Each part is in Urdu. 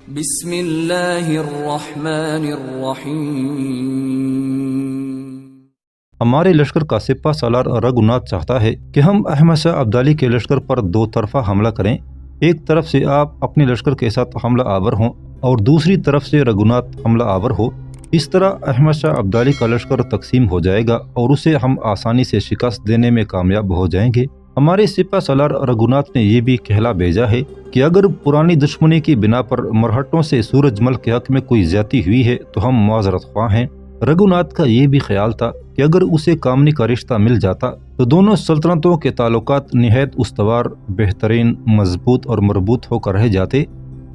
بسم اللہ الرحمن الرحیم۔ ہمارے لشکر کا سپہ سالار رگھوناتھ چاہتا ہے کہ ہم احمد شاہ ابدالی کے لشکر پر دو طرفہ حملہ کریں۔ ایک طرف سے آپ اپنے لشکر کے ساتھ حملہ آور ہوں اور دوسری طرف سے رگھوناتھ حملہ آور ہو۔ اس طرح احمد شاہ ابدالی کا لشکر تقسیم ہو جائے گا اور اسے ہم آسانی سے شکست دینے میں کامیاب ہو جائیں گے۔ ہمارے سپہ سالار رگھوناتھ نے یہ بھی کہلا بھیجا ہے کہ اگر پرانی دشمنی کی بنا پر مرہٹوں سے سورج مل کے حق میں کوئی زیادتی ہوئی ہے تو ہم معذرت خواہ ہیں۔ رگھوناتھ کا یہ بھی خیال تھا کہ اگر اسے کامنی کا رشتہ مل جاتا تو دونوں سلطنتوں کے تعلقات نہایت استوار، بہترین، مضبوط اور مربوط ہو کر رہ جاتے۔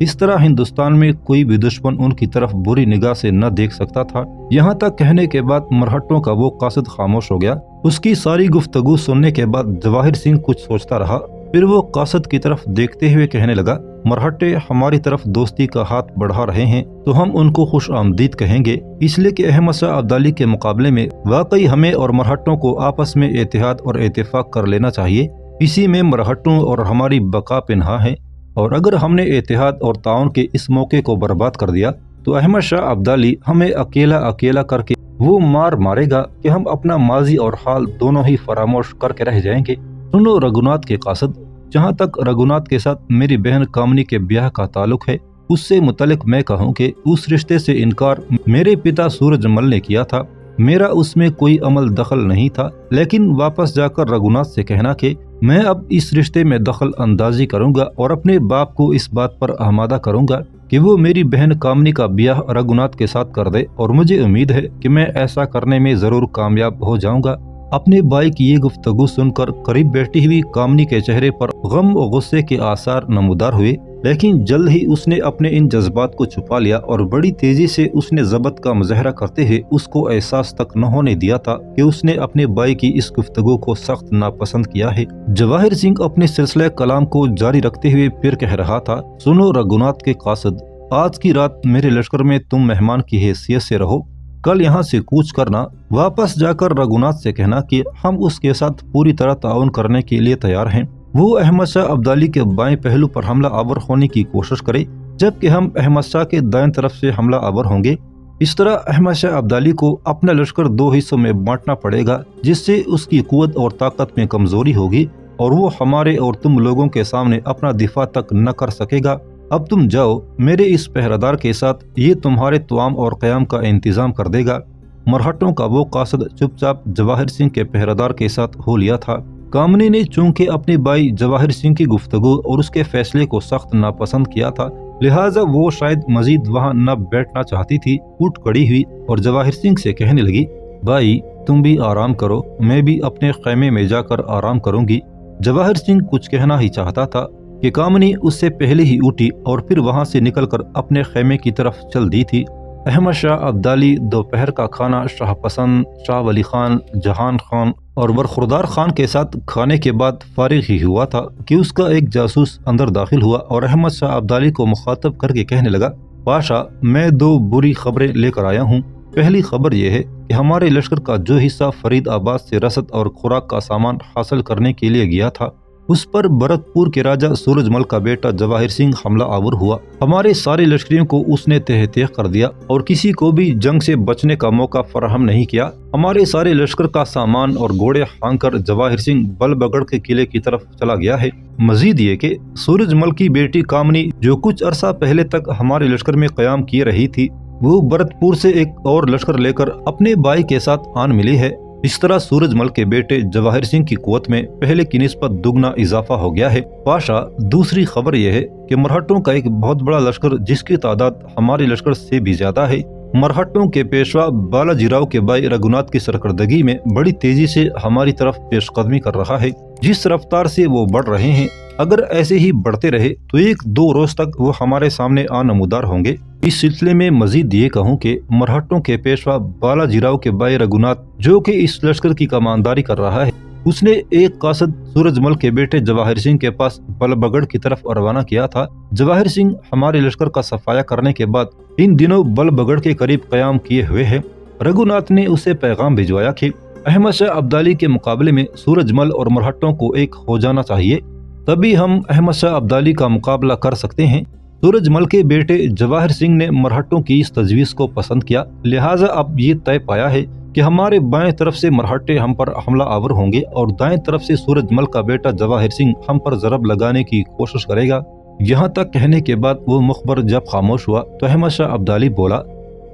اس طرح ہندوستان میں کوئی بھی دشمن ان کی طرف بری نگاہ سے نہ دیکھ سکتا تھا۔ یہاں تک کہنے کے بعد مرہٹوں کا وہ قاصد خاموش ہو گیا۔ اس کی ساری گفتگو سننے کے بعد جواہر سنگھ کچھ سوچتا رہا، پھر وہ قاصد کی طرف دیکھتے ہوئے کہنے لگا، مرہٹے ہماری طرف دوستی کا ہاتھ بڑھا رہے ہیں تو ہم ان کو خوش آمدید کہیں گے، اس لیے کہ احمد شاہ ابدالی کے مقابلے میں واقعی ہمیں اور مرہٹوں کو آپس میں اتحاد اور اتفاق کر لینا چاہیے۔ اسی میں مرہٹوں اور ہماری بقا پنہاں ہے، اور اگر ہم نے اتحاد اور تعاون کے اس موقع کو برباد کر دیا تو احمد شاہ ابدالی ہمیں اکیلا کر کے وہ مارے گا کہ ہم اپنا ماضی اور حال دونوں ہی فراموش کر کے رہ جائیں گے۔ سنو رگھوناتھ کے قاصد، جہاں تک رگھوناتھ کے ساتھ میری بہن کامنی کے بیاہ کا تعلق ہے، اس سے متعلق میں کہوں کہ اس رشتے سے انکار میرے پتا سورج مل نے کیا تھا، میرا اس میں کوئی عمل دخل نہیں تھا، لیکن واپس جا کر رگھوناتھ سے کہنا کہ میں اب اس رشتے میں دخل اندازی کروں گا اور اپنے باپ کو اس بات پر آمادہ کروں گا کہ وہ میری بہن کامنی کا بیاہ رگھوناتھ کے ساتھ کر دے، اور مجھے امید ہے کہ میں ایسا کرنے میں ضرور کامیاب ہو جاؤں گا۔ اپنے بھائی کی یہ گفتگو سن کر قریب بیٹھی ہوئی کامنی کے چہرے پر غم و غصے کے آثار نمودار ہوئے، لیکن جلد ہی اس نے اپنے ان جذبات کو چھپا لیا اور بڑی تیزی سے اس نے ضبط کا مظاہرہ کرتے ہوئے اس کو احساس تک نہ ہونے دیا تھا کہ اس نے اپنے بھائی کی اس گفتگو کو سخت ناپسند کیا ہے۔ جواہر سنگھ اپنے سلسلہ کلام کو جاری رکھتے ہوئے پھر کہہ رہا تھا، سنو رگھوناتھ کے قاصد، آج کی رات میرے لشکر میں تم مہمان کی حیثیت سے رہو، کل یہاں سے کوچ کرنا، واپس جا کر رگھوناتھ سے کہنا کہ ہم اس کے ساتھ پوری طرح تعاون کرنے کے لیے تیار ہیں۔ وہ احمد شاہ ابدالی کے بائیں پہلو پر حملہ آور ہونے کی کوشش کرے، جبکہ ہم احمد شاہ کے دائیں طرف سے حملہ آور ہوں گے۔ اس طرح احمد شاہ ابدالی کو اپنا لشکر دو حصوں میں بانٹنا پڑے گا، جس سے اس کی قوت اور طاقت میں کمزوری ہوگی اور وہ ہمارے اور تم لوگوں کے سامنے اپنا دفاع تک نہ کر سکے گا۔ اب تم جاؤ، میرے اس پہرادار کے ساتھ، یہ تمہارے توام اور قیام کا انتظام کر دے گا۔ مرہٹوں کا وہ قاصد چپ چاپ جواہر سنگھ کے پہرادار کے ساتھ ہو لیا تھا۔ کامنی نے چونکہ اپنے بھائی جواہر سنگھ کی گفتگو اور اس کے فیصلے کو سخت ناپسند کیا تھا، لہٰذا وہ شاید مزید وہاں نہ بیٹھنا چاہتی تھی۔ اٹھ کھڑی ہوئی اور جواہر سنگھ سے کہنے لگی، بھائی تم بھی آرام کرو، میں بھی اپنے خیمے میں جا کر آرام کروں گی۔ جواہر سنگھ کچھ کہنا ہی چاہتا تھا کہ کامنی اس سے پہلے ہی اٹھی اور پھر وہاں سے نکل کر اپنے خیمے کی طرف چل دی تھی۔ احمد شاہ ابدالی دوپہر کا کھانا شاہ پسند، شاہ ولی خان، جہان خان اور برخوردار خان کے ساتھ کھانے کے بعد فارغ ہی ہوا تھا کہ اس کا ایک جاسوس اندر داخل ہوا اور احمد شاہ ابدالی کو مخاطب کر کے کہنے لگا، پاشا میں دو بری خبریں لے کر آیا ہوں۔ پہلی خبر یہ ہے کہ ہمارے لشکر کا جو حصہ فرید آباد سے رسد اور خوراک کا سامان حاصل کرنے کے لیے گیا تھا، اس پر بھرت پور کے راجہ سورج مل کا بیٹا جواہر سنگھ حملہ آور ہوا۔ ہمارے سارے لشکریوں کو اس نے تہہ تیغ کر دیا اور کسی کو بھی جنگ سے بچنے کا موقع فراہم نہیں کیا۔ ہمارے سارے لشکر کا سامان اور گھوڑے ہانک کر جواہر سنگھ بل بگڑ کے قلعے کی طرف چلا گیا ہے۔ مزید یہ کہ سورج مل کی بیٹی کامنی، جو کچھ عرصہ پہلے تک ہمارے لشکر میں قیام کیے رہی تھی، وہ بھرت پور سے ایک اور لشکر لے کر اپنے بھائی کے ساتھ آن ملی ہے۔ اس طرح سورج مل کے بیٹے جواہر سنگھ کی قوت میں پہلے کی نسبت دگنا اضافہ ہو گیا ہے۔ پاشا دوسری خبر یہ ہے کہ مرہٹوں کا ایک بہت بڑا لشکر، جس کی تعداد ہمارے لشکر سے بھی زیادہ ہے، مرہٹوں کے پیشوا بالاجی راؤ کے بھائی رگھوناتھ کی سرکردگی میں بڑی تیزی سے ہماری طرف پیش قدمی کر رہا ہے۔ جس رفتار سے وہ بڑھ رہے ہیں، اگر ایسے ہی بڑھتے رہے تو ایک دو روز تک وہ ہمارے سامنے نمودار ہوں گے۔ اس سلسلے میں مزید یہ کہوں کہ مرہٹوں کے پیشوا بالاجی راؤ کے بھائی رگھوناتھ، جو کہ اس لشکر کی کمانداری کر رہا ہے، اس نے ایک قاصد سورج مل کے بیٹے جواہر سنگھ کے پاس بل بگڑ کی طرف روانہ کیا تھا۔ جواہر سنگھ ہمارے لشکر کا صفایا کرنے کے بعد ان دنوں بل بگڑ کے قریب قیام کیے ہوئے ہے۔ رگھوناتھ نے اسے پیغام بھجوایا کہ احمد شاہ ابدالی کے مقابلے میں سورج مل اور مرہٹوں کو ایک ہو جانا چاہیے، تبھی ہم احمد شاہ ابدالی کا مقابلہ کر سکتے ہیں۔ سورج مل کے بیٹے جواہر سنگھ نے مرہٹوں کی اس تجویز کو پسند کیا، لہٰذا اب یہ طے پایا ہے کہ ہمارے بائیں طرف سے مرہٹے ہم پر حملہ آور ہوں گے اور دائیں طرف سے سورج مل کا بیٹا جواہر سنگھ ہم پر ضرب لگانے کی کوشش کرے گا۔ یہاں تک کہنے کے بعد وہ مخبر جب خاموش ہوا تو احمد شاہ عبدالی بولا،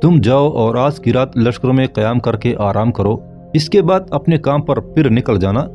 تم جاؤ اور آج کی رات لشکروں میں قیام کر کے آرام کرو، اس کے بعد اپنے کام پر پھر نکل جانا۔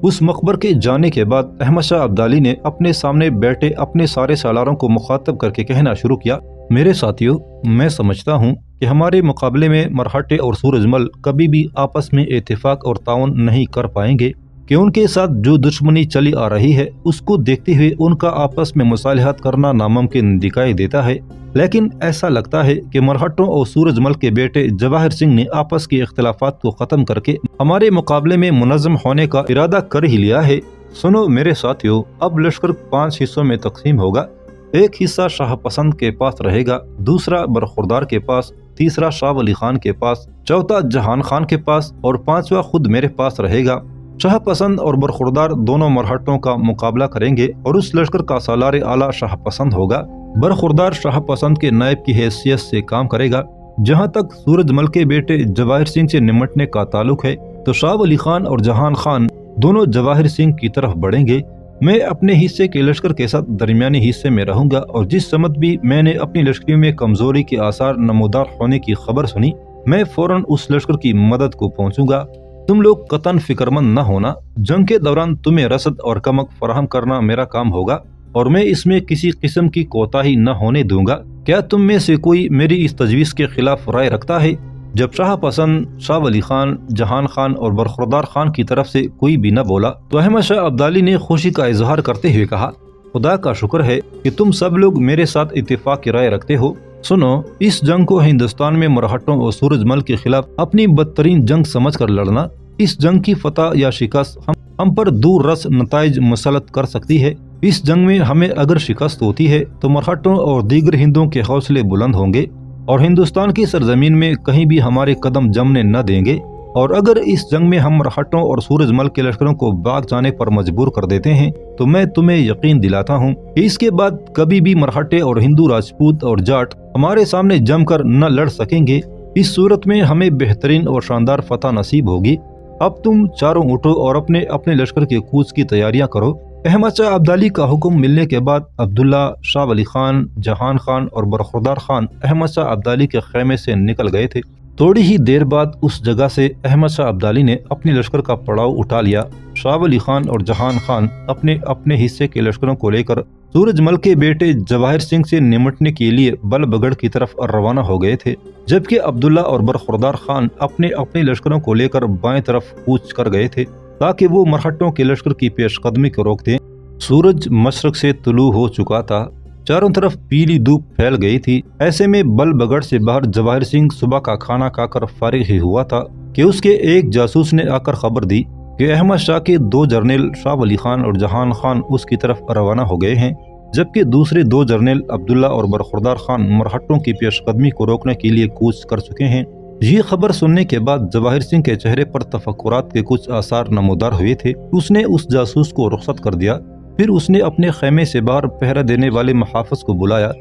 اس مخبر کے جانے کے بعد احمد شاہ عبدالی نے اپنے سامنے بیٹھے اپنے سارے سالاروں کو مخاطب کر کے کہنا شروع کیا، میرے ساتھیوں، میں سمجھتا ہوں کہ ہمارے مقابلے میں مرہٹے اور سورج مل کبھی بھی آپس میں اتفاق اور تعاون نہیں کر پائیں گے کہ ان کے ساتھ جو دشمنی چلی آ رہی ہے اس کو دیکھتے ہوئے ان کا آپس میں مصالحت کرنا ناممکن دکھائی دیتا ہے، لیکن ایسا لگتا ہے کہ مرہٹوں اور سورج مل کے بیٹے جواہر سنگھ نے آپس کے اختلافات کو ختم کر کے ہمارے مقابلے میں منظم ہونے کا ارادہ کر ہی لیا ہے۔ سنو میرے ساتھیوں، اب لشکر 5 حصوں میں تقسیم ہوگا۔ ایک حصہ شاہ پسند کے پاس رہے گا، دوسرا برخوردار کے پاس، تیسرا شاہ ولی خان کے پاس، چوتھا جہان خان کے پاس اور پانچواں خود میرے پاس رہے گا۔ شاہ پسند اور برخوردار دونوں مرہٹوں کا مقابلہ کریں گے اور اس لشکر کا سالار اعلیٰ شاہ پسند ہوگا۔ برخوردار شاہ پسند کے نائب کی حیثیت سے کام کرے گا۔ جہاں تک سورج مل کے بیٹے جواہر سنگھ سے نمٹنے کا تعلق ہے تو شاہ ولی خان اور جہان خان دونوں جواہر سنگھ کی طرف بڑھیں گے۔ میں اپنے حصے کے لشکر کے ساتھ درمیانی حصے میں رہوں گا اور جس سمت بھی میں نے اپنی لشکریوں میں کمزوری کے آثار نمودار ہونے کی خبر سنی، میں فوراً اس لشکر کی مدد کو پہنچوں گا۔ تم لوگ قطعاً فکر مند نہ ہونا، جنگ کے دوران تمہیں رسد اور کمک فراہم کرنا میرا کام ہوگا اور میں اس میں کسی قسم کی کوتاہی نہ ہونے دوں گا۔ کیا تم میں سے کوئی میری اس تجویز کے خلاف رائے رکھتا ہے؟ جب شاہ پسند، شاہ ولی خان، جہان خان اور برخوردار خان کی طرف سے کوئی بھی نہ بولا تو احمد شاہ عبدالی نے خوشی کا اظہار کرتے ہوئے کہا، خدا کا شکر ہے کہ تم سب لوگ میرے ساتھ اتفاق کی رائے رکھتے ہو۔ سنو، اس جنگ کو ہندوستان میں مرہٹوں اور سورج مل کے خلاف اپنی بدترین جنگ سمجھ کر لڑنا، اس جنگ کی فتح یا شکست ہم پر دور رس نتائج مسلط کر سکتی ہے۔ اس جنگ میں ہمیں اگر شکست ہوتی ہے تو مرہٹوں اور دیگر ہندوؤں کے حوصلے بلند ہوں گے اور ہندوستان کی سرزمین میں کہیں بھی ہمارے قدم جمنے نہ دیں گے، اور اگر اس جنگ میں ہم مرہٹوں اور سورج مل کے لشکروں کو بھاگ جانے پر مجبور کر دیتے ہیں تو میں تمہیں یقین دلاتا ہوں کہ اس کے بعد کبھی بھی مرہٹے اور ہندو راجپوت اور جاٹ ہمارے سامنے جم کر نہ لڑ سکیں گے۔ اس صورت میں ہمیں بہترین اور شاندار فتح نصیب ہوگی۔ اب تم چاروں اٹھو اور اپنے اپنے لشکر کے کوچ کی تیاریاں کرو۔ احمد شاہ عبدالی کا حکم ملنے کے بعد عبداللہ، شاہ ولی خان، جہان خان اور برخوردار خان احمد شاہ عبدالی کے خیمے سے نکل گئے تھے۔ تھوڑی ہی دیر بعد اس جگہ سے احمد شاہ عبدالی نے اپنی لشکر کا پڑاؤ اٹھا لیا۔ شاہ ولی خان اور جہان خان اپنے اپنے حصے کے لشکروں کو لے کر سورج مل کے بیٹے جواہر سنگھ سے نمٹنے کے لیے بل بگڑ کی طرف روانہ ہو گئے تھے، جبکہ عبداللہ اور برخوردار خان اپنے اپنے لشکروں کو لے کر بائیں طرف کوچ کر گئے تھے تاکہ وہ مرہٹوں کے لشکر کی پیش قدمی کو روک دیں۔ سورج مشرق سے طلوع ہو چکا تھا، چاروں طرف پیلی دھوپ پھیل گئی تھی۔ ایسے میں بل بگڑ سے باہر جواہر سنگھ صبح کا کھانا کھا کر فارغ ہی ہوا تھا کہ اس کے ایک جاسوس نے آ کر خبر دی کہ احمد شاہ کے 2 جرنیل شاہ ولی خان اور جہان خان اس کی طرف روانہ ہو گئے ہیں، جبکہ دوسرے 2 جرنیل عبداللہ اور برخوردار خان مرہٹوں کی پیش قدمی کو روکنے کے لیے کوچ کر چکے ہیں۔ یہ خبر سننے کے بعد جواہر سنگھ کے چہرے پر تفکرات کے کچھ آثار نمودار ہوئے تھے۔ اس نے اس جاسوس کو رخصت کر دیا، پھر اس نے اپنے خیمے سے باہر پہرا دینے والے محافظ کو بلایا۔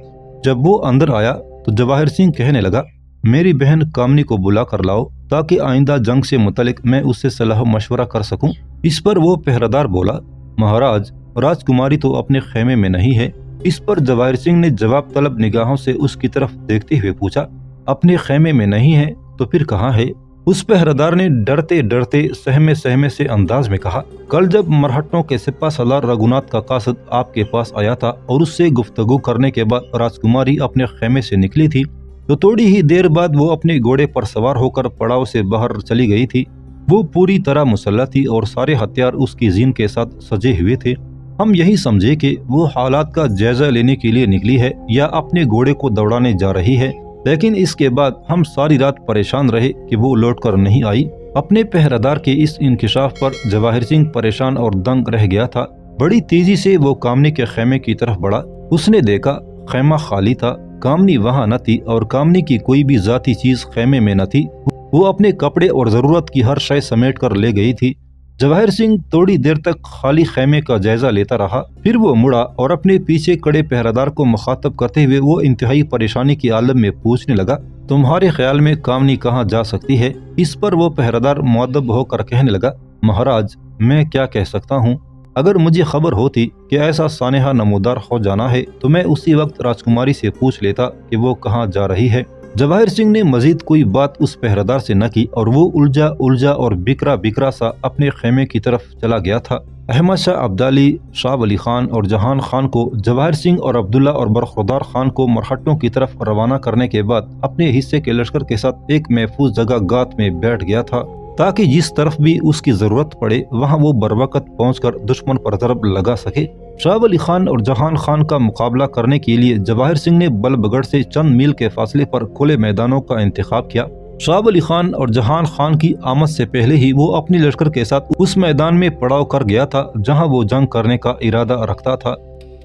جب وہ اندر آیا تو جواہر سنگھ کہنے لگا، میری بہن کامنی کو بلا کر لاؤ تاکہ آئندہ جنگ سے متعلق میں اس سے صلاح مشورہ کر سکوں۔ اس پر وہ پہرادار بولا، مہاراج، راجکماری تو اپنے خیمے میں نہیں ہے۔ اس پر جواہر سنگھ نے جواب طلب نگاہوں سے اس کی طرف دیکھتے ہوئے پوچھا، اپنے خیمے میں نہیں ہے تو پھر کہاں ہے؟ اس پہرادار نے ڈرتے ڈرتے سہمے سے انداز میں کہا، کل جب مرہٹوں کے سپہ سالار رگھوناتھ کا قاصد آپ کے پاس آیا تھا اور اس سے گفتگو کرنے کے بعد راجکماری اپنے خیمے سے نکلی تھی تو تھوڑی ہی دیر بعد وہ اپنے گھوڑے پر سوار ہو کر پڑاؤ سے باہر چلی گئی تھی۔ وہ پوری طرح مسلح تھی اور سارے ہتھیار اس کی زین کے ساتھ سجے ہوئے تھے۔ ہم یہی سمجھے کہ وہ حالات کا جائزہ لینے کے لیے نکلی ہے یا اپنے گھوڑے کو دوڑانے جا رہی ہے، لیکن اس کے بعد ہم ساری رات پریشان رہے کہ وہ لوٹ کر نہیں آئی۔ اپنے پہرادار کے اس انکشاف پر جواہر سنگھ پریشان اور دنگ رہ گیا تھا۔ بڑی تیزی سے وہ کامنی کے خیمے کی طرف بڑھا۔ اس نے دیکھا خیمہ خالی تھا، کامنی وہاں نہ تھی اور کامنی کی کوئی بھی ذاتی چیز خیمے میں نہ تھی۔ وہ اپنے کپڑے اور ضرورت کی ہر شے سمیٹ کر لے گئی تھی۔ جواہر سنگھ تھوڑی دیر تک خالی خیمے کا جائزہ لیتا رہا، پھر وہ مڑا اور اپنے پیچھے کڑے پہرےدار کو مخاطب کرتے ہوئے وہ انتہائی پریشانی کی عالم میں پوچھنے لگا، تمہارے خیال میں کامنی کہاں جا سکتی ہے؟ اس پر وہ پہرےدار مؤدب ہو کر کہنے لگا، مہاراج میں کیا کہہ سکتا ہوں، اگر مجھے خبر ہوتی کہ ایسا سانحہ نمودار ہو جانا ہے تو میں اسی وقت راجکماری سے پوچھ لیتا کہ وہ کہاں جا رہی ہے۔ جواہر سنگھ نے مزید کوئی بات اس پہرےدار سے نہ کی اور وہ الجھا اور بکرا سا اپنے خیمے کی طرف چلا گیا تھا۔ احمد شاہ ابدالی، شاہ ولی خان اور جہان خان کو جواہر سنگھ اور عبداللہ اور برخوردار خان کو مرہٹوں کی طرف روانہ کرنے کے بعد اپنے حصے کے لشکر کے ساتھ ایک محفوظ جگہ گات میں بیٹھ گیا تھا تاکہ جس طرف بھی اس کی ضرورت پڑے وہاں وہ بروقت پہنچ کر دشمن پر ضرب لگا سکے۔ شاہ ولی خان اور جہان خان کا مقابلہ کرنے کے لیے جواہر سنگھ نے بلب گڑھ سے چند میل کے فاصلے پر کھلے میدانوں کا انتخاب کیا۔ شاہ ولی خان اور جہان خان کی آمد سے پہلے ہی وہ اپنے لشکر کے ساتھ اس میدان میں پڑاؤ کر گیا تھا جہاں وہ جنگ کرنے کا ارادہ رکھتا تھا۔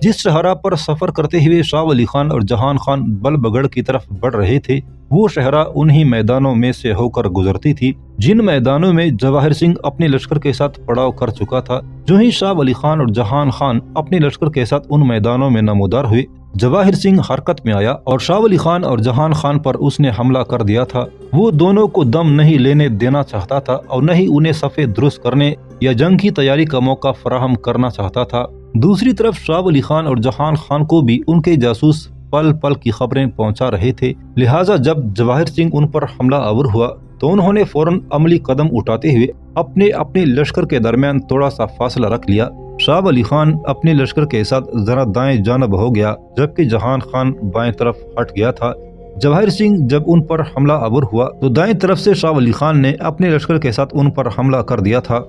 جس شہرہ پر سفر کرتے ہوئے شاہ ولی خان اور جہان خان بلب گڑھ کی طرف بڑھ رہے تھے وہ شہرہ انہی میدانوں میں سے ہو کر گزرتی تھی جن میدانوں میں جواہر سنگھ اپنے لشکر کے ساتھ پڑاؤ کر چکا تھا۔ جو ہی شاہ ولی خان اور جہان خان اپنے لشکر کے ساتھ ان میدانوں میں نمودار ہوئے، جواہر سنگھ حرکت میں آیا اور شاہ ولی خان اور جہان خان پر اس نے حملہ کر دیا تھا۔ وہ دونوں کو دم نہیں لینے دینا چاہتا تھا اور نہ ہی انہیں صفیں درست کرنے یا جنگ کی تیاری کا موقع فراہم کرنا چاہتا تھا۔ دوسری طرف شاہ ولی خان اور جہان خان کو بھی ان کے جاسوس پل پل کی خبریں پہنچا رہے تھے، لہٰذا جب جواہر سنگھ ان پر حملہ آور ہوا تو انہوں نے فوراً عملی قدم اٹھاتے ہوئے اپنے لشکر کے درمیان تھوڑا سا فاصلہ رکھ لیا۔ شاہ ولی خان اپنے لشکر کے ساتھ ذرا دائیں جانب ہو گیا جبکہ جہان خان بائیں طرف ہٹ گیا تھا۔ جواہر سنگھ جب ان پر حملہ آور ہوا تو دائیں طرف سے شاہ ولی خان نے اپنے لشکر کے ساتھ ان پر حملہ کر دیا تھا۔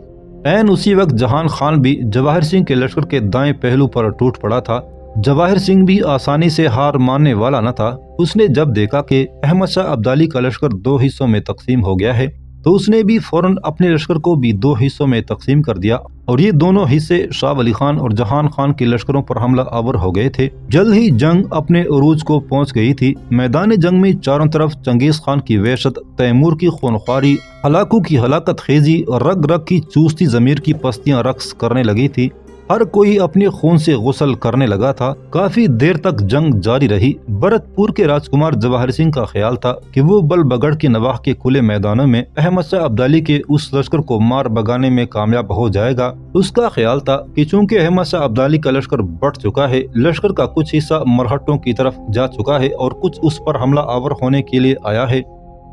عین اسی وقت جہان خان بھی جواہر سنگھ کے لشکر کے دائیں پہلو پر ٹوٹ پڑا تھا۔ جواہر سنگھ بھی آسانی سے ہار ماننے والا نہ تھا۔ اس نے جب دیکھا کہ احمد شاہ ابدالی کا لشکر دو حصوں میں تقسیم ہو گیا ہے تو اس نے بھی فوراً اپنے لشکر کو بھی دو حصوں میں تقسیم کر دیا اور یہ دونوں حصے شاہ ولی خان اور جہان خان کے لشکروں پر حملہ آور ہو گئے تھے۔ جلد ہی جنگ اپنے عروج کو پہنچ گئی تھی۔ میدان جنگ میں چاروں طرف چنگیز خان کی وحشت، تیمور کی خونخواری، ہلاکو کی ہلاکت خیزی اور رگ رگ کی چوستی ضمیر کی پستیاں رقص کرنے لگی تھی۔ ہر کوئی اپنے خون سے غسل کرنے لگا تھا۔ کافی دیر تک جنگ جاری رہی۔ بھرت پور کے راجکمار جواہر سنگھ کا خیال تھا کہ وہ بلب گڑھ کے نواح کے کھلے میدانوں میں احمد شاہ ابدالی کے اس لشکر کو مار بگانے میں کامیاب ہو جائے گا۔ اس کا خیال تھا کہ چونکہ احمد شاہ ابدالی کا لشکر بڑھ چکا ہے، لشکر کا کچھ حصہ مرہٹوں کی طرف جا چکا ہے اور کچھ اس پر حملہ آور ہونے کے لیے آیا ہے،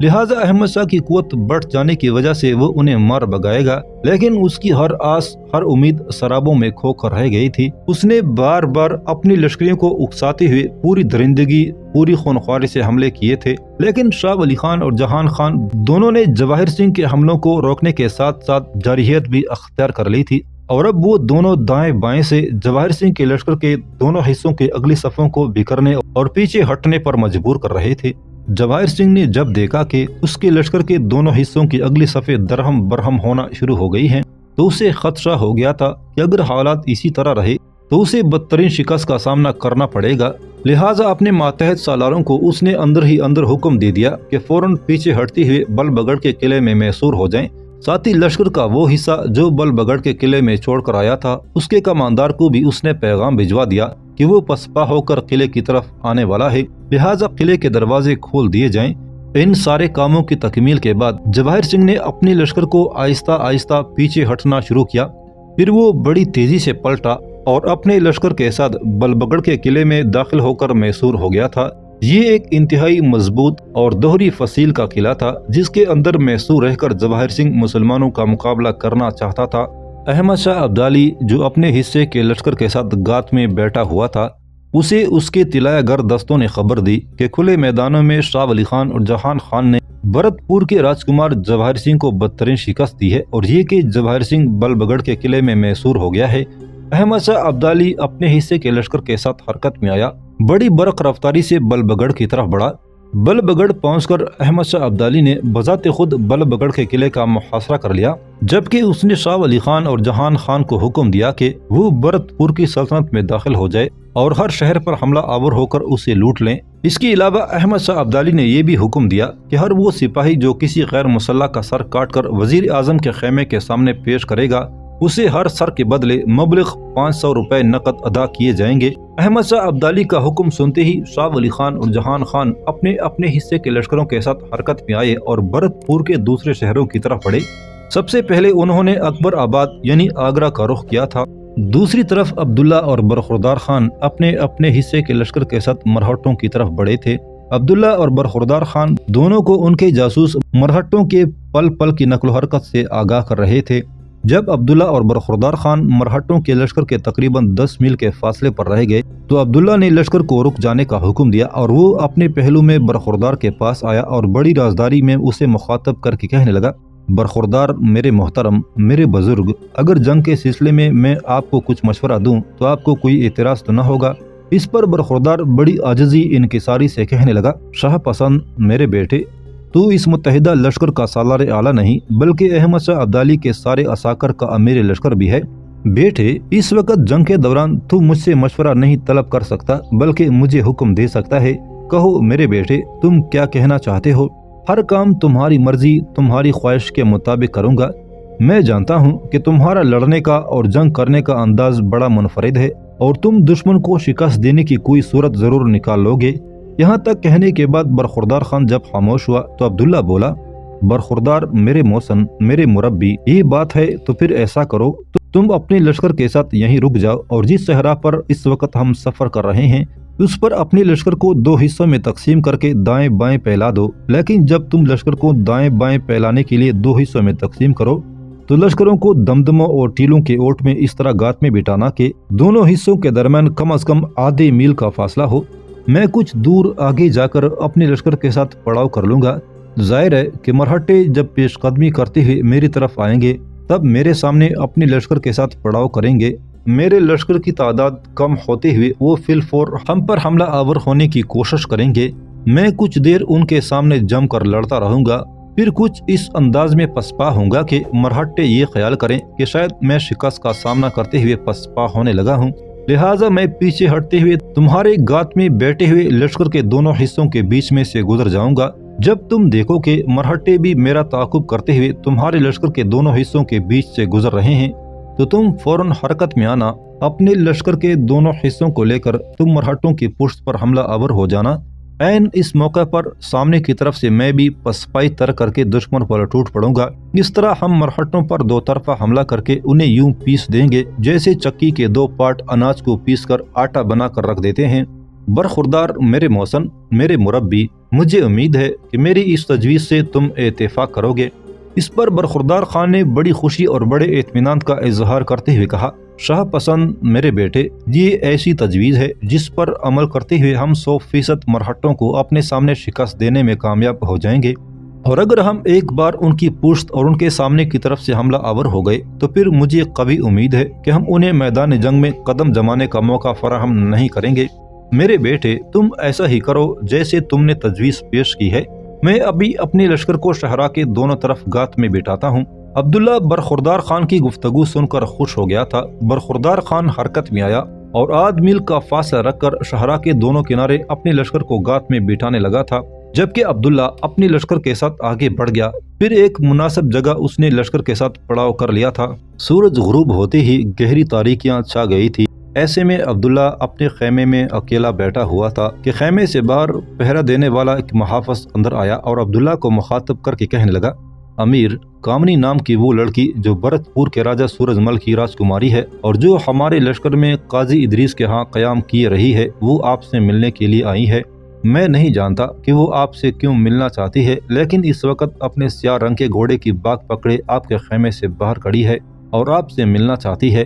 لہٰذا احمد شاہ کی قوت بڑھ جانے کی وجہ سے وہ انہیں مار بگائے گا۔ لیکن اس کی ہر آس، ہر امید سرابوں میں کھو کر رہ گئی تھی۔ اس نے بار بار اپنی لشکریوں کو اکساتے ہوئے پوری درندگی، پوری خونخواری سے حملے کیے تھے، لیکن شاہ ولی خان اور جہان خان دونوں نے جواہر سنگھ کے حملوں کو روکنے کے ساتھ ساتھ جارحیت بھی اختیار کر لی تھی اور اب وہ دونوں دائیں بائیں سے جواہر سنگھ کے لشکر کے دونوں حصوں کے اگلی صفوں کو بکھرنے اور پیچھے ہٹنے پر مجبور کر رہے تھے۔ جواہر سنگھ نے جب دیکھا کہ اس کے لشکر کے دونوں حصوں کی اگلی صفیں درہم برہم ہونا شروع ہو گئی ہیں تو اسے خدشہ ہو گیا تھا کہ اگر حالات اسی طرح رہے تو اسے بدترین شکست کا سامنا کرنا پڑے گا، لہٰذا اپنے ماتحت سالاروں کو اس نے اندر ہی اندر حکم دے دیا کہ فوراً پیچھے ہٹتے ہوئے بلب گڑھ کے قلعے میں محصور ہو جائیں۔ ساتھ ہی لشکر کا وہ حصہ جو بلب گڑھ کے قلعے میں چھوڑ کر آیا تھا اس کے کماندار کو بھی اس نے پیغام بھجوا دیا کہ وہ پسپا ہو کر قلعے کی طرف آنے والا ہے، لہٰذا قلعے کے دروازے کھول دیے جائیں۔ ان سارے کاموں کی تکمیل کے بعد جواہر سنگھ نے اپنے لشکر کو آہستہ آہستہ پیچھے ہٹنا شروع کیا، پھر وہ بڑی تیزی سے پلٹا اور اپنے لشکر کے ساتھ بلب گڑھ کے قلعے میں داخل ہو کر محصور ہو گیا تھا۔ یہ ایک انتہائی مضبوط اور دوہری فصیل کا قلعہ تھا جس کے اندر محصور رہ کر جواہر سنگھ مسلمانوں کا مقابلہ کرنا چاہتا تھا۔ احمد شاہ ابدالی جو اپنے حصے کے لشکر کے ساتھ گات میں بیٹھا ہوا تھا، اسے اس کے طلایہ گر دستوں نے خبر دی کہ کھلے میدانوں میں شاہ ولی خان اور جہان خان نے بھرت پور کے راجکمار جواہر سنگھ کو بدترین شکست دی ہے اور یہ کہ جواہر سنگھ بلب گڑھ کے قلعے میں محصور ہو گیا ہے۔ احمد شاہ ابدالی اپنے حصے کے لشکر کے ساتھ حرکت میں آیا، بڑی برق رفتاری سے بلب گڑھ کی طرف بڑھا۔ بل بگڑ پہنچ کر احمد شاہ ابدالی نے بذات خود بل بگڑ کے قلعے کا محاصرہ کر لیا، جبکہ اس نے شاہ ولی خان اور جہان خان کو حکم دیا کہ وہ بھرت پور کی سلطنت میں داخل ہو جائے اور ہر شہر پر حملہ آور ہو کر اسے لوٹ لیں۔ اس کے علاوہ احمد شاہ ابدالی نے یہ بھی حکم دیا کہ ہر وہ سپاہی جو کسی غیر مسلح کا سر کاٹ کر وزیر اعظم کے خیمے کے سامنے پیش کرے گا، اسے ہر سر کے بدلے مبلغ 500 روپے نقد ادا کیے جائیں گے۔ احمد شاہ ابدالی کا حکم سنتے ہی شاہ ولی خان اور جہان خان اپنے اپنے حصے کے لشکروں کے ساتھ حرکت میں آئے اور بھرت پور کے دوسرے شہروں کی طرف بڑھے۔ سب سے پہلے انہوں نے اکبر آباد یعنی آگرہ کا رخ کیا تھا۔ دوسری طرف عبداللہ اور برخوردار خان اپنے اپنے حصے کے لشکر کے ساتھ مرہٹوں کی طرف بڑھے تھے۔ عبداللہ اور برخوردار خان دونوں کو ان کے جاسوس مرہٹوں کے پل پل کی نقل و حرکت سے آگاہ کر رہے تھے۔ جب عبداللہ اور برخوردار خان مرہٹوں کے لشکر کے تقریباً 10 میل کے فاصلے پر رہ گئے تو عبداللہ نے لشکر کو رک جانے کا حکم دیا اور وہ اپنے پہلو میں برخوردار کے پاس آیا اور بڑی رازداری میں اسے مخاطب کر کے کہنے لگا، برخوردار میرے محترم، میرے بزرگ، اگر جنگ کے سلسلے میں آپ کو کچھ مشورہ دوں تو آپ کو کوئی اعتراض تو نہ ہوگا؟ اس پر برخوردار بڑی عاجزی انکساری سے کہنے لگا، شاہ پسند میرے بیٹے، تو اس متحدہ لشکر کا سالار اعلیٰ نہیں بلکہ احمد شاہ ابدالی کے سارے عساکر کا امیر لشکر بھی ہے۔ بیٹے، اس وقت جنگ کے دوران تو مجھ سے مشورہ نہیں طلب کر سکتا بلکہ مجھے حکم دے سکتا ہے۔ کہو میرے بیٹے، تم کیا کہنا چاہتے ہو؟ ہر کام تمہاری مرضی، تمہاری خواہش کے مطابق کروں گا۔ میں جانتا ہوں کہ تمہارا لڑنے کا اور جنگ کرنے کا انداز بڑا منفرد ہے اور تم دشمن کو شکست دینے کی کوئی صورت ضرور نکال لو گے۔ یہاں تک کہنے کے بعد برخوردار خان جب خاموش ہوا تو عبداللہ بولا، برخوردار میرے محسن، میرے مربی، یہ بات ہے تو پھر ایسا کرو، تم اپنے لشکر کے ساتھ یہیں رک جاؤ اور جس صحرا پر اس وقت ہم سفر کر رہے ہیں اس پر اپنے لشکر کو 2 حصوں میں تقسیم کر کے دائیں بائیں پھیلا دو۔ لیکن جب تم لشکر کو دائیں بائیں پھیلانے کے لیے 2 حصوں میں تقسیم کرو تو لشکروں کو دمدموں اور ٹیلوں کے اوٹ میں اس طرح گات میں بٹانا کہ دونوں حصوں کے درمیان کم از کم آدھے میل کا فاصلہ ہو۔ میں کچھ دور آگے جا کر اپنے لشکر کے ساتھ پڑاؤ کر لوں گا۔ ظاہر ہے کہ مرہٹے جب پیش قدمی کرتے ہوئے میری طرف آئیں گے تب میرے سامنے اپنے لشکر کے ساتھ پڑاؤ کریں گے۔ میرے لشکر کی تعداد کم ہوتے ہوئے وہ فی الفور ہم پر حملہ آور ہونے کی کوشش کریں گے۔ میں کچھ دیر ان کے سامنے جم کر لڑتا رہوں گا، پھر کچھ اس انداز میں پسپا ہوں گا کہ مرہٹے یہ خیال کریں کہ شاید میں شکست کا سامنا کرتے ہوئے پسپا ہونے لگا ہوں، لہٰذا میں پیچھے ہٹتے ہوئے تمہارے گات میں بیٹھے ہوئے لشکر کے دونوں حصوں کے بیچ میں سے گزر جاؤں گا۔ جب تم دیکھو کہ مرہٹے بھی میرا تعاقب کرتے ہوئے تمہارے لشکر کے دونوں حصوں کے بیچ سے گزر رہے ہیں تو تم فوراً حرکت میں آنا، اپنے لشکر کے دونوں حصوں کو لے کر تم مرہٹوں کی پشت پر حملہ آور ہو جانا۔ عین اس موقع پر سامنے کی طرف سے میں بھی پسپائی تر کر کے دشمن پر ٹوٹ پڑوں گا۔ اس طرح ہم مرہٹوں پر 2 طرفہ حملہ کر کے انہیں یوں پیس دیں گے جیسے چکی کے 2 پارٹ اناج کو پیس کر آٹا بنا کر رکھ دیتے ہیں۔ برخوردار میرے محسن، میرے مربی، مجھے امید ہے کہ میری اس تجویز سے تم اتفاق کرو گے۔ اس پر برخوردار خان نے بڑی خوشی اور بڑے اطمینان کا اظہار کرتے ہوئے کہا، شاہ پسند میرے بیٹے، یہ ایسی تجویز ہے جس پر عمل کرتے ہوئے ہم 100% مرہٹوں کو اپنے سامنے شکست دینے میں کامیاب ہو جائیں گے، اور اگر ہم ایک بار ان کی پشت اور ان کے سامنے کی طرف سے حملہ آور ہو گئے تو پھر مجھے قوی امید ہے کہ ہم انہیں میدان جنگ میں قدم جمانے کا موقع فراہم نہیں کریں گے۔ میرے بیٹے، تم ایسا ہی کرو جیسے تم نے تجویز پیش کی ہے۔ میں ابھی اپنے لشکر کو شہرا کے دونوں طرف گات میں بٹاتا ہوں۔ عبداللہ برخوردار خان کی گفتگو سن کر خوش ہو گیا تھا۔ برخوردار خان حرکت میں آیا اور آدھ میل کا فاصلہ رکھ کر شہرا کے دونوں کنارے اپنے لشکر کو گات میں بٹھانے لگا تھا، جبکہ عبداللہ اپنے لشکر کے ساتھ آگے بڑھ گیا۔ پھر ایک مناسب جگہ اس نے لشکر کے ساتھ پڑاؤ کر لیا تھا۔ سورج غروب ہوتے ہی گہری تاریکیاں چھا گئی تھی۔ ایسے میں عبداللہ اپنے خیمے میں اکیلا بیٹھا ہوا تھا کہ خیمے سے باہر پہرا دینے والا ایک محافظ اندر آیا اور عبداللہ کو مخاطب کر کے کہنے لگا، امیر، کامنی نام کی وہ لڑکی جو بھرت پور کے راجہ سورج مل کی راجکماری ہے اور جو ہمارے لشکر میں قاضی ادریس کے ہاں قیام کیے رہی ہے، وہ آپ سے ملنے کے لیے آئی ہے۔ میں نہیں جانتا کہ وہ آپ سے کیوں ملنا چاہتی ہے، لیکن اس وقت اپنے سیاہ رنگ کے گھوڑے کی باگ پکڑے آپ کے خیمے سے باہر کھڑی ہے اور آپ سے ملنا چاہتی ہے۔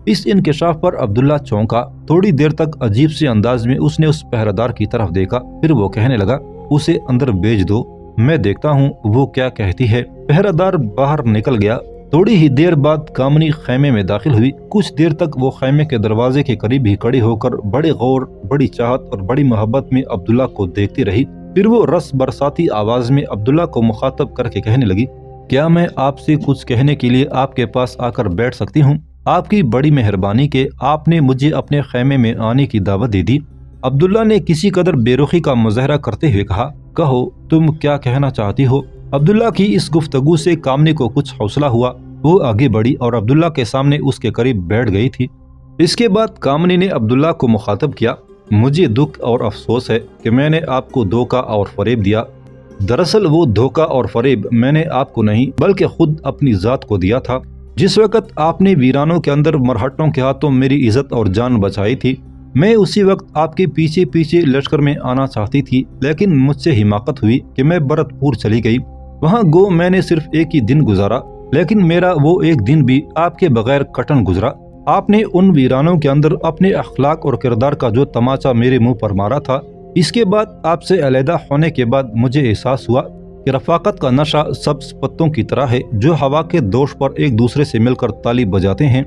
اس انکشاف پر عبداللہ چونکا۔ تھوڑی دیر تک عجیب سے انداز میں اس نے اس پہرےدار کی طرف دیکھا، پھر وہ کہنے لگا، اسے اندر بھیج دو، میں دیکھتا ہوں وہ کیا کہتی ہے۔ پہرےدار باہر نکل گیا۔ تھوڑی ہی دیر بعد کامنی خیمے میں داخل ہوئی۔ کچھ دیر تک وہ خیمے کے دروازے کے قریب ہی کھڑی ہو کر بڑے غور، بڑی چاہت اور بڑی محبت میں عبداللہ کو دیکھتی رہی۔ پھر وہ رس برساتی آواز میں عبداللہ کو مخاطب کر کے کہنے لگی، کیا میں آپ سے کچھ کہنے کے لیے آپ کے پاس آ کر بیٹھ سکتی ہوں؟ آپ کی بڑی مہربانی کہ آپ نے مجھے اپنے خیمے میں آنے کی دعوت دے دی۔ عبداللہ نے کسی قدر بے رخی کا مظاہرہ کرتے ہوئے کہا، کہو تم کیا کہنا چاہتی ہو؟ عبداللہ کی اس گفتگو سے کامنی کو کچھ حوصلہ ہوا۔ وہ آگے بڑھی اور عبداللہ کے سامنے اس کے قریب بیٹھ گئی تھی۔ اس کے بعد کامنی نے عبداللہ کو مخاطب کیا، مجھے دکھ اور افسوس ہے کہ میں نے آپ کو دھوکہ اور فریب دیا۔ دراصل وہ دھوکہ اور فریب میں نے آپ کو نہیں بلکہ خود اپنی ذات کو دیا تھا۔ جس وقت آپ نے ویرانوں کے اندر مرہٹوں کے ہاتھوں میری عزت اور جان بچائی تھی، میں اسی وقت آپ کے پیچھے پیچھے لشکر میں آنا چاہتی تھی، لیکن مجھ سے حماقت ہوئی کہ میں برت پور چلی گئی۔ وہاں گو میں نے صرف ایک ہی دن گزارا، لیکن میرا وہ ایک دن بھی آپ کے بغیر کٹن گزرا۔ آپ نے ان ویرانوں کے اندر اپنے اخلاق اور کردار کا جو تماچا میرے منہ پر مارا تھا، اس کے بعد آپ سے علیحدہ ہونے کے بعد مجھے احساس ہوا کہ رفاقت کا نشہ سبز پتوں کی طرح ہے جو ہوا کے دوش پر ایک دوسرے سے مل کر تالی بجاتے ہیں۔